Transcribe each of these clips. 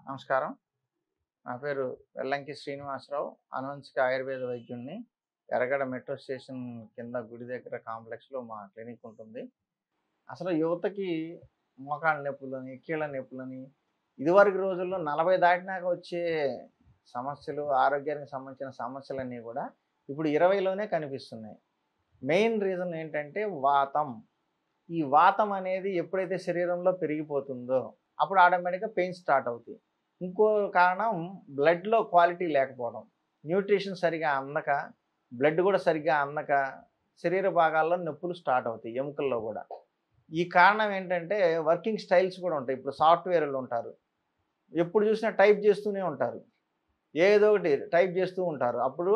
నమస్కారం. నా పేరు వెల్లంకి శ్రీనివాసరావు. అనువంశిక ఆయుర్వేద వైద్యుడిని. ఎర్రగడ్డ మెట్రో స్టేషన్ కింద గుడి దగ్గర కాంప్లెక్స్‌లో మా క్లినిక్ ఉంటుంది. అసలు యువతకి మోకాళ్ళ నొప్పులని, కీళ్ళ నొప్పులని ఇదివరకు రోజుల్లో 40 దాటినాక వచ్చే సమస్యలు, ఆరోగ్యానికి సంబంధించిన సమస్యలన్నీ కూడా ఇప్పుడు 20లోనే కనిపిస్తున్నాయి. మెయిన్ రీజన్ ఏంటంటే వాతం. ఈ వాతం అనేది ఎప్పుడైతే శరీరంలో పెరిగిపోతుందో అప్పుడు ఆటోమేటిక్‌గా పెయిన్స్ స్టార్ట్ అవుతాయి. ఇంకో కారణం బ్లడ్‌లో క్వాలిటీ లేకపోవడం. న్యూట్రిషన్ సరిగ్గా అందక, బ్లడ్ కూడా సరిగ్గా అందక శరీర భాగాల్లో నొప్పులు స్టార్ట్ అవుతాయి ఎముకల్లో కూడా. ఈ కారణం ఏంటంటే వర్కింగ్ స్టైల్స్ కూడా ఉంటాయి. ఇప్పుడు సాఫ్ట్‌వేర్‌లు ఉంటారు. ఎప్పుడు చూసినా టైప్ చేస్తూనే ఉంటారు. ఏదో ఒకటి టైప్ చేస్తూ ఉంటారు. అప్పుడు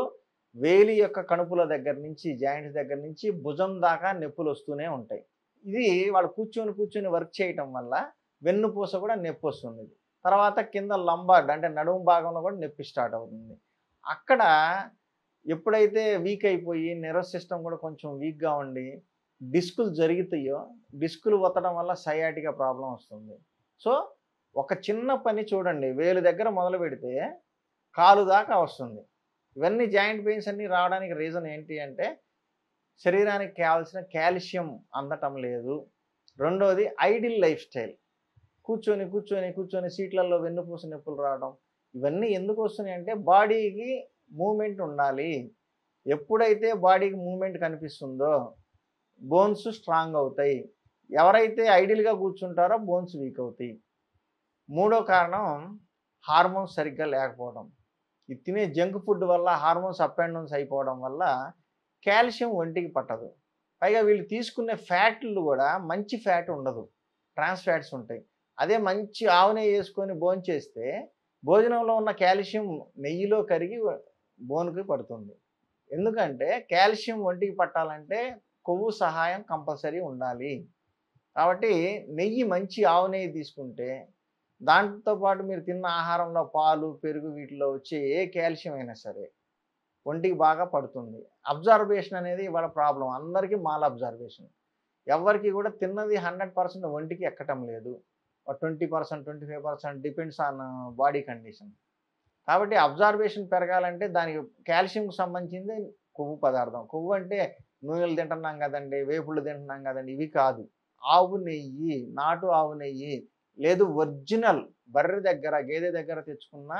వేలి యొక్క కణుపుల దగ్గర నుంచి, జాయింట్స్ దగ్గర నుంచి భుజం దాకా నొప్పులొస్తూనే ఉంటాయి. ఇది వాళ్ళు కూర్చొని వర్క్ చేయటం వల్ల వెన్నుపూస కూడా నొప్పొస్తుంది. తర్వాత కింద లంబార్డ్ అంటే నడుము భాగంలో కూడా నొప్పి స్టార్ట్ అవుతుంది. అక్కడ ఎప్పుడైతే వీక్ అయిపోయి నెర్వస్ సిస్టమ్ కూడా కొంచెం వీక్‌గా ఉండి డిస్కులు జరుగుతాయో, డిస్కులు ఒత్తడం వల్ల సయాటికా ప్రాబ్లమ్ వస్తుంది. సో, ఒక చిన్న పని చూడండి, వేలు దగ్గర మొదలుపెడితే కాలు దాకా వస్తుంది. ఇవన్నీ జాయింట్ పెయిన్స్ అన్నీ రావడానికి రీజన్ ఏంటి అంటే శరీరానికి కావాల్సిన కాల్షియం అందటం లేదు. రెండోది ఐడిల్ లైఫ్ స్టైల్. కూర్చొని సీట్లలో వెన్నుపూస నొప్పులు రావడం. ఇవన్నీ ఎందుకు వస్తున్నాయంటే బాడీకి మూవ్‌మెంట్ ఉండాలి. ఎప్పుడైతే బాడీకి మూవ్‌మెంట్ కనిపిస్తుందో బోన్స్ స్ట్రాంగ్ అవుతాయి. ఎవరైతే ఐడిల్‌గా కూర్చుంటారో బోన్స్ వీక్ అవుతాయి. మూడో కారణం హార్మోన్స్ సరిగ్గా లేకపోవడం. ఈ తినే జంక్ ఫుడ్ వల్ల హార్మోన్స్ అప్ అండ్ డౌన్స్ అయిపోవడం వల్ల కాల్షియం ఒంటికి పట్టదు. పైగా వీళ్ళు తీసుకునే ఫ్యాట్లు కూడా మంచి ఫ్యాట్ ఉండదు. ట్రాన్స్ ఫ్యాట్స్ ఉంటాయి. అదే మంచి ఆవు నెయ్యి యేసుకొని భోంచేస్తే భోజనంలో ఉన్న కాల్షియం నెయ్యిలో కరిగి బోన్‌కి పడుతుంది. ఎందుకంటే కాల్షియం ఒంటికి పట్టాలంటే కొవ్వు సహాయం కంపల్సరీ ఉండాలి. కాబట్టి నెయ్యి మంచి ఆవు నెయ్యి తీసుకుంటే దాంతో పాటు మీరు తిన్న ఆహారంలో పాలు, పెరుగు వీటిలో వచ్చే ఏ కాల్షియం అయినా సరే ఒంటికి బాగా పడుతుంది. అబ్జర్వేషన్ అనేది ఇవాళ ప్రాబ్లమ్. అందరికీ మాల్ అబ్జర్వేషన్. ఎవ్వరికీ కూడా తిన్నది 100% ఒంటికి ఎక్కటం లేదు. 20%, 25% డిపెండ్స్ ఆన్ బాడీ కండిషన్. కాబట్టి అబ్జర్వేషన్ పెరగాలంటే దానికి కాల్షియంకి సంబంధించింది కొవ్వు పదార్థం. కొవ్వు అంటే నూనెలు తింటున్నాం కదండీ, వేపుళ్ళు తింటున్నాం కదండీ, ఇవి కాదు. ఆవు నెయ్యి, నాటు ఆవు నెయ్యి, లేదు ఒరిజినల్ బర్రె దగ్గర, గేదె దగ్గర తెచ్చుకున్న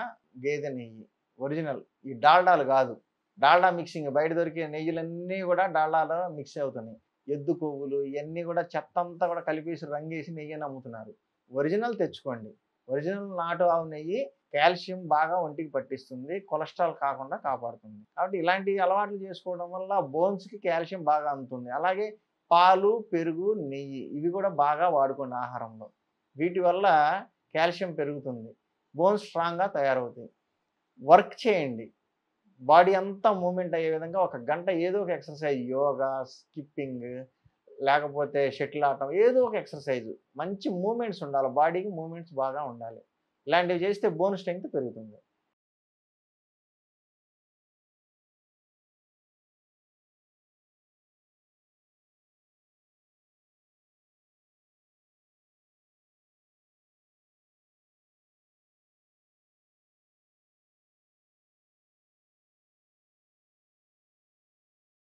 గేదె నెయ్యి. ఒరిజినల్. ఈ డాల్డాలు కాదు. డాల్డా మిక్సింగ్ బయట దొరికే నెయ్యిలన్నీ కూడా డాల్డాలో మిక్స్ అవుతున్నాయి. ఎద్దు కొవ్వులు ఇయన్నీ కూడా చెత్తంతా కూడా కలిపేసి రంగేసి నెయ్యని అమ్ముతున్నారు. ఒరిజినల్ తెచ్చుకోండి. ఒరిజినల్ నాటు ఆవు నెయ్యి కాల్షియం బాగా ఒంటికి పట్టిస్తుంది. కొలెస్ట్రాల్ కాకుండా కాపాడుతుంది. కాబట్టి ఇలాంటి అలవాట్లు చేసుకోవడం వల్ల బోన్స్‌కి కాల్షియం బాగా అందుతుంది. అలాగే పాలు, పెరుగు, నెయ్యి ఇవి కూడా బాగా వాడుకోండి ఆహారంలో. వీటి వల్ల కాల్షియం పెరుగుతుంది. బోన్స్ స్ట్రాంగ్‌గా తయారవుతాయి. వర్క్ చేయండి. బాడీ అంతా మూవ్‌మెంట్ అయ్యే విధంగా ఒక గంట ఏదో ఒక ఎక్సర్‌సైజ్ యోగా, స్కిప్పింగ్ లేకపోతే షటిల్ ఆడటం ఏదో ఒక ఎక్సర్‌సైజ్. మంచి మూవ్‌మెంట్స్ ఉండాలి. బాడీకి మూవ్‌మెంట్స్ బాగా ఉండాలి. ఇలాంటివి చేస్తే బోన్ స్ట్రెంగ్త్ పెరుగుతుంది.